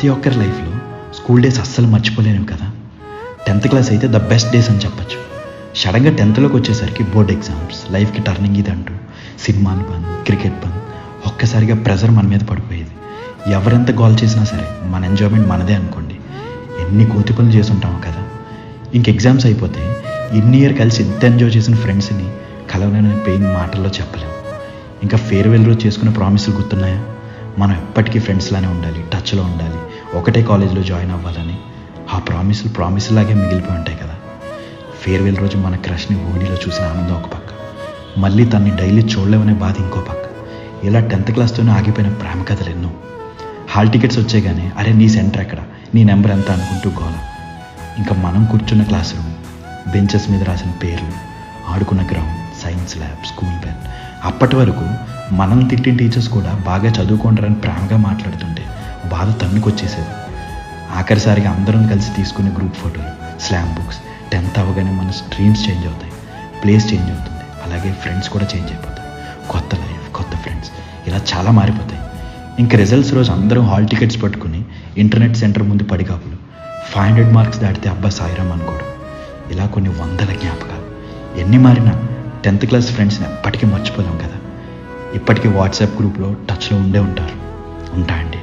ప్రతి ఒక్కరి లైఫ్లో స్కూల్ డేస్ అస్సలు మర్చిపోలేనివి కదా. 10th క్లాస్ అయితే ద బెస్ట్ డేస్ అని చెప్పచ్చు. సడన్గా 10thలోకి వచ్చేసరికి బోర్డ్ ఎగ్జామ్స్, లైఫ్కి టర్నింగ్ ఇది అంటూ సినిమాలు బంద్, క్రికెట్ బంద్, ఒక్కసారిగా ప్రెజర్ మన మీద పడిపోయేది. ఎవరెంత గోల్ చేసినా సరే మన ఎంజాయ్మెంట్ మనదే అనుకోండి. ఎన్ని కోతి పనులు చేసి ఉంటామో కదా. ఇంక ఎగ్జామ్స్ అయిపోతే ఇన్ని ఇయర్ కలిసి ఎంత ఎంజాయ్ చేసిన ఫ్రెండ్స్ని కలవలేని పెయిన్ మాటల్లో చెప్పలేము. ఇంకా ఫేర్వెల్ రోజు చేసుకున్న ప్రామిసులు గుర్తున్నాయా? మనం ఎప్పటికీ ఫ్రెండ్స్లానే ఉండాలి, టచ్లో ఉండాలి, ఒకటే కాలేజ్లో జాయిన్ అవ్వాలని. ఆ ప్రామిసులాగే మిగిలిపోయి ఉంటాయి కదా. ఫేర్వెల్ రోజు మన క్రష్ని ఓణీలో చూసిన ఆనందం ఒక పక్క, మళ్ళీ తన్ని డైలీ చూడలేమనే బాధ ఇంకో పక్క. ఇలా 10th క్లాస్తోనే ఆగిపోయిన ప్రేమ కథలు ఎన్నో. హాల్ టికెట్స్ వచ్చేగానే అరే నీ సెంటర్ ఎక్కడ, నీ నెంబర్ ఎంత అనుకుంటూ గోల. ఇంకా మనం కూర్చున్న క్లాస్ రూమ్, బెంచెస్ మీద రాసిన పేర్లు, ఆడుకున్న ground, science lab, school bell. అప్పటి వరకు మనల్ని తిట్టిన టీచర్స్ కూడా బాగా చదువుకుంటారని ప్రేమగా మాట్లాడుతుంటే బాధ తన్నుకొచ్చేసేది. ఆఖరిసారిగా అందరం కలిసి తీసుకునే గ్రూప్ ఫోటోలు, స్లామ్ బుక్స్. 10th అవ్వగానే మన స్ట్రీమ్స్ చేంజ్ అవుతాయి, ప్లేస్ చేంజ్ అవుతుంది, అలాగే ఫ్రెండ్స్ కూడా చేంజ్ అయిపోతాయి. కొత్త లైఫ్, కొత్త ఫ్రెండ్స్, ఇలా చాలా మారిపోతాయి. ఇంకా రిజల్ట్స్ రోజు అందరం హాల్ టికెట్స్ పట్టుకుని ఇంటర్నెట్ సెంటర్ ముందు పడిగాపులు. 500 మార్క్స్ దాటితే అబ్బా సాయిరామ్ అనుకోవడం. ఇలా కొన్ని వందల జ్ఞాపకాలు. ఎన్ని మారినా 10th క్లాస్ ఫ్రెండ్స్ని ఎప్పటికీ మర్చిపోలేం కదా. ఇప్పటికీ వాట్సాప్ గ్రూప్లో టచ్లో ఉండే ఉంటారు. ఉంటాయండి.